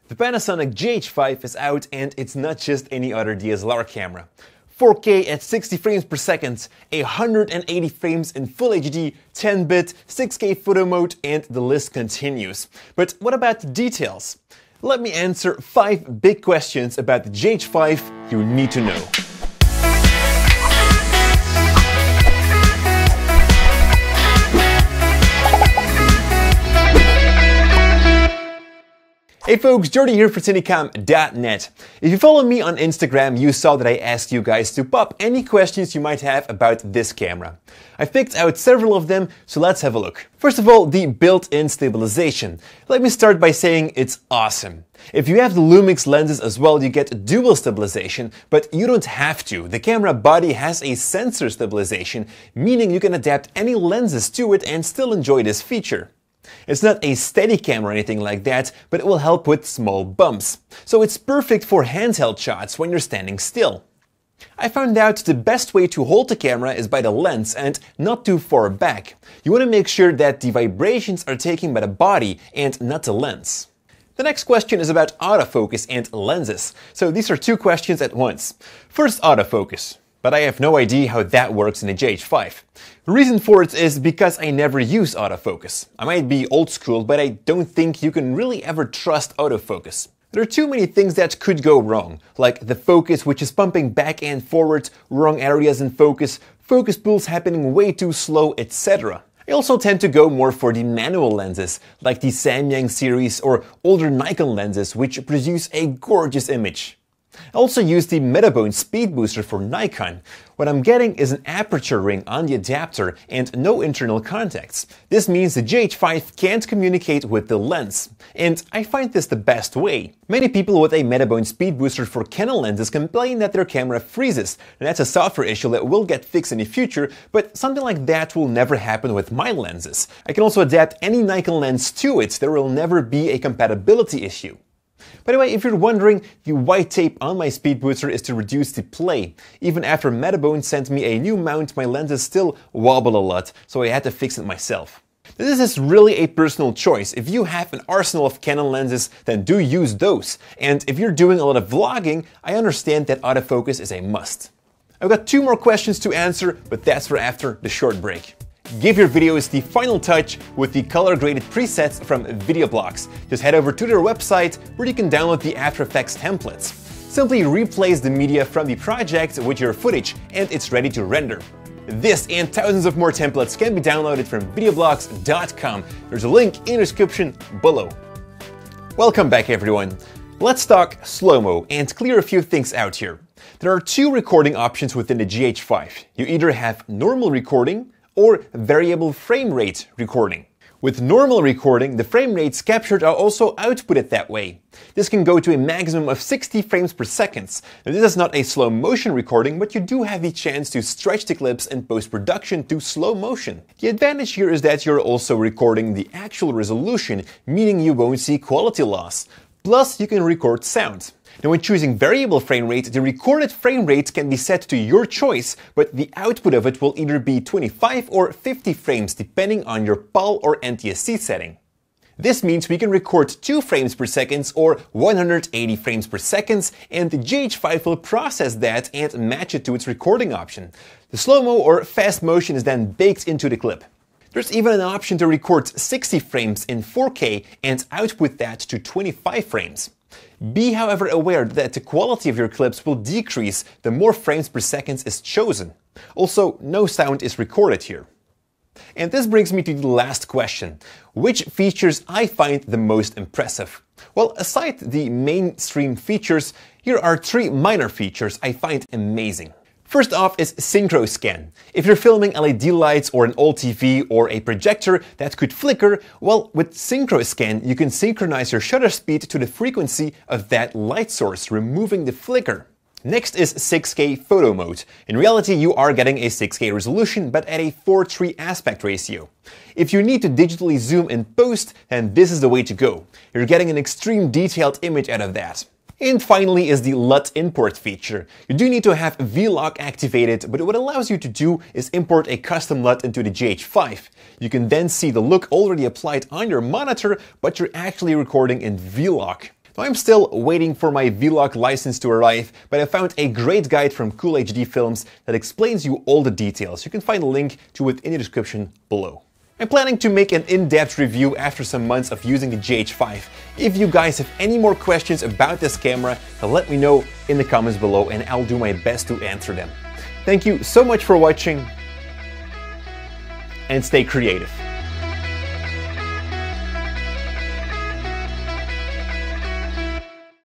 The Panasonic GH5 is out, and it's not just any other DSLR camera. 4K at 60 frames per second, 180 frames in Full HD, 10-bit, 6K photo mode, and the list continues. But what about the details? Let me answer 5 big questions about the GH5 you need to know. Hey folks, Jordy here for Cinecom.net. If you follow me on Instagram, you saw that I asked you guys to pop any questions you might have about this camera. I picked out several of them, so let's have a look. First of all, the built-in stabilization. Let me start by saying it's awesome. If you have the Lumix lenses as well, you get dual stabilization, but you don't have to. The camera body has a sensor stabilization, meaning you can adapt any lenses to it and still enjoy this feature. It's not a steady cam or anything like that, but it will help with small bumps. So it's perfect for handheld shots when you're standing still. I found out the best way to hold the camera is by the lens and not too far back. You want to make sure that the vibrations are taken by the body and not the lens. The next question is about autofocus and lenses. So these are 2 questions at once. First, autofocus. But I have no idea how that works in the GH5. The reason for it is because I never use autofocus. I might be old school, but I don't think you can really ever trust autofocus. There are too many things that could go wrong, like the focus which is pumping back and forward, wrong areas in focus pulls happening way too slow, etc. I also tend to go more for the manual lenses, like the Samyang series or older Nikon lenses, which produce a gorgeous image. I also use the Metabone speed booster for Nikon. What I'm getting is an aperture ring on the adapter and no internal contacts. This means the GH5 can't communicate with the lens. And I find this the best way. Many people with a Metabone speed booster for Canon lenses complain that their camera freezes, and that's a software issue that will get fixed in the future, but something like that will never happen with my lenses. I can also adapt any Nikon lens to it. There will never be a compatibility issue. By the way, if you're wondering, the white tape on my speed booster is to reduce the play. Even after Metabone sent me a new mount, my lenses still wobble a lot, so I had to fix it myself. This is really a personal choice. If you have an arsenal of Canon lenses, then do use those. And if you're doing a lot of vlogging, I understand that autofocus is a must. I've got 2 more questions to answer, but that's for after the short break. Give your videos the final touch with the color-graded presets from Storyblocks. Just head over to their website where you can download the After Effects templates. Simply replace the media from the project with your footage and it's ready to render. This and thousands of more templates can be downloaded from videoblocks.com. There's a link in the description below. Welcome back everyone. Let's talk slow-mo and clear a few things out here. There are 2 recording options within the GH5. You either have normal recording or variable frame rate recording. With normal recording, the frame rates captured are also outputted that way. This can go to a maximum of 60 frames per second. Now, this is not a slow motion recording, but you do have the chance to stretch the clips in post-production to slow motion. The advantage here is that you're also recording the actual resolution, meaning you won't see quality loss. Plus, you can record sound. Now when choosing variable frame rate, the recorded frame rate can be set to your choice, but the output of it will either be 25 or 50 frames depending on your PAL or NTSC setting. This means we can record 2 frames per second or 180 frames per second, and the GH5 will process that and match it to its recording option. The slow-mo or fast motion is then baked into the clip. There's even an option to record 60 frames in 4K and output that to 25 frames. Be, however, aware that the quality of your clips will decrease the more frames per second is chosen. Also, no sound is recorded here. And this brings me to the last question. Which features I find the most impressive? Well, aside the mainstream features, here are 3 minor features I find amazing. First off is Synchro Scan. If you're filming LED lights or an old TV or a projector that could flicker, well, with Synchro Scan you can synchronize your shutter speed to the frequency of that light source, removing the flicker. Next is 6K photo mode. In reality you are getting a 6K resolution, but at a 4:3 aspect ratio. If you need to digitally zoom in post, then this is the way to go. You're getting an extreme detailed image out of that. And finally is the LUT import feature. You do need to have V-Lock activated, but what it allows you to do is import a custom LUT into the GH5. You can then see the look already applied on your monitor, but you're actually recording in V-Lock. I'm still waiting for my vlog license to arrive, but I found a great guide from Cool HD Films that explains you all the details. You can find a link to it in the description below. I'm planning to make an in-depth review after some months of using the GH5. If you guys have any more questions about this camera, then let me know in the comments below and I'll do my best to answer them. Thank you so much for watching and stay creative.